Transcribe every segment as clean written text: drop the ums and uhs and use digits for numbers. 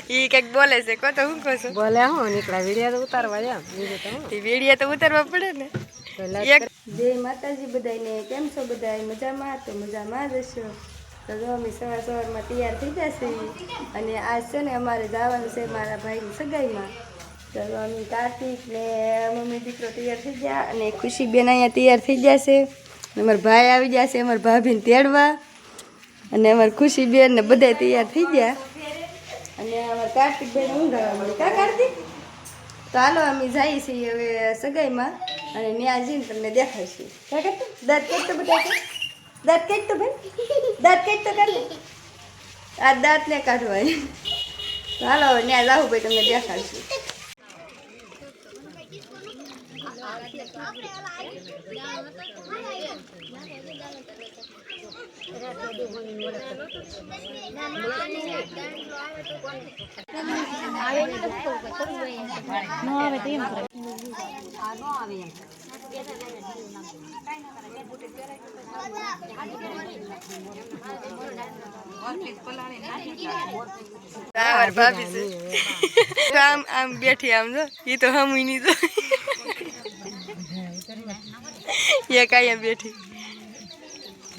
ઈ કઈક બોલે છે કો તો હું કહું છું બોલે હું નીકળા વિડિયો તો ઉતારવા એમ બીજું તો હું વિડિયો તો ઉતારવા પડે ને એક જય માતાજી બધાને કેમ છો બધા મજામાં તો મજામાં જ હશો તો જો અમે સવારમાં તૈયાર થઈ જશે અને આજ છે ને અમારે જવાનું છે મારા ભાઈની સગાઈમાં તો અમે કાર્તિક ને મમ્મી દીકરો તૈયાર થઈ ગયા અને ખુશી બેન અહીંયા તૈયાર થઈ જશે અમારા ભાઈ આવી જશે અમારા ભાભીને તેડવા અને અમારી ખુશી બેન ને બધા તૈયાર થઈ ગયા અને અમારા કાર્તિક બેન ઊંઘાવા મળે કા કાર્તિક તો હાલો અમે જઈએ છીએ હવે સગાઈમાં અને ત્યાં જઈને તમને દેખાડશું કા કરતું દાંત કાઢ તો બધા દાંત કાઢ તો ભાઈ દાંત કાઢ તો કાઢ આ દાંત ને કાઢવા તો હાલો ત્યાં જાવું ભાઈ તમને દેખાડશું આમ બેઠી આમ જો એ તો હમ નહીં જો એ કાંઈ બેઠી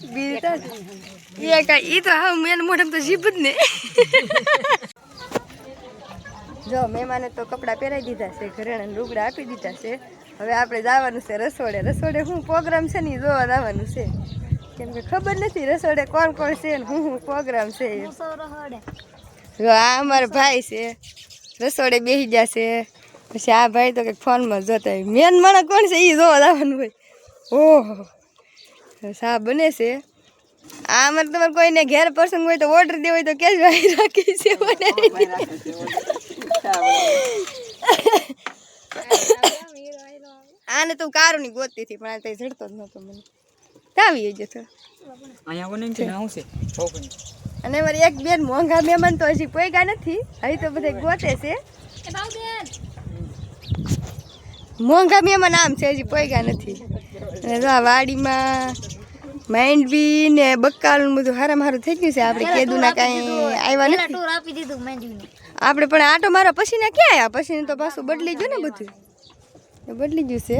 બીજી એ કાંઈ ઈ તો હા મેન મોઢમ તો જીભ જ ને જો મહેમાને તો કપડાં પહેરાવી દીધા છે ઘરેણા લુગડા આપી દીધા છે હવે આપણે જવાનું છે રસોડે રસોડે શું પ્રોગ્રામ છે ને જોવા જવાનું છે કેમ કે ખબર નથી રસોડે કોણ કોણ છે ને શું પ્રોગ્રામ છે જો આ અમારા ભાઈ છે રસોડે બેસી જશે પછી આ ભાઈ તો કંઈક ફોનમાં જોતા હોય મેન માણસ કોણ છે એ જોવા જવાનું હોય ઓહો શા બને છે આ અમારે તમારે કોઈને ઘેર પ્રસંગ હોય તો ઓર્ડર દેવો હોય તો કેશ ભાઈ રાખી છે આને તું કારું ની ગોતતી હતી પણ આ તો જડતો જ નતો મને કાવી જતો અહીંયા કોને છે ના છે અને મારી એક બેન મોંઘા મહેમાન તો હજી પોઈગા નથી હવે તો બધે ગોતે છે મોંઘા મહેમાન આમ છે હજી પોઈગા નથી અને જો આ વાડીમાં માંડવી ને બકાલું બધું હારામ હારું થઈ ગયું છે આપણે કેદુના કાંઈ આવ્યા નથી આપણે પણ આટો મારો પછી ને ક્યાં આવ્યા પછી તો પાછું બદલી ગયું ને બધું બદલી ગયું છે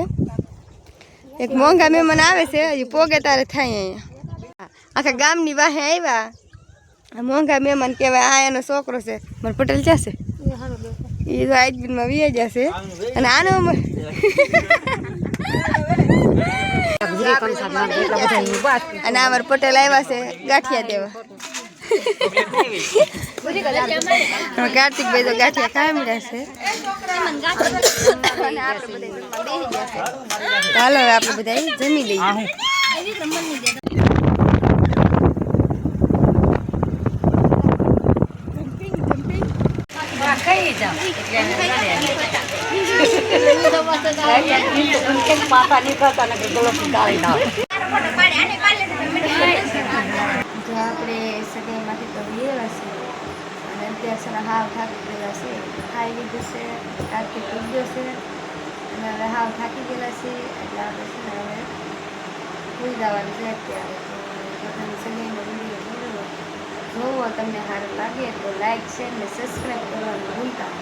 એક મોંઘા મહેમાન આવે છે હજી પોગે તારે થાય અહીંયા આખા ગામની વાહે આવ્યા મોંઘા મહેમાન કહેવાય આ એનો છોકરો છે મારો પટેલ જશે એ તો આજબીનમાં વી જશે અને આનો અને અમાર પટેલ આવ્યા છે ગાંઠિયા દેવા કાર્તિકભાઈ તો ગાંઠિયા ખાઈ મળ્યા છે ચાલો હવે આપણે બધા જમી લઈએ આપણે સગાઈમાંથી તો વિયેલા છે અને અત્યારે સર હાવ થાકી ગયેલા છે ખાઈ લીધું છે કાર્તિક ઉગ્યો છે અને હવે હાવ થાકી ગયેલા છે એટલે આપણે છે ને હવે ભૂલી જવાનું છે અત્યારે તો તમે સગાઈનો વિડીયો જોવો તમને સારું લાગે તો લાઈક શેર ને સબસ્ક્રાઈબ કરવાનું ભૂલતા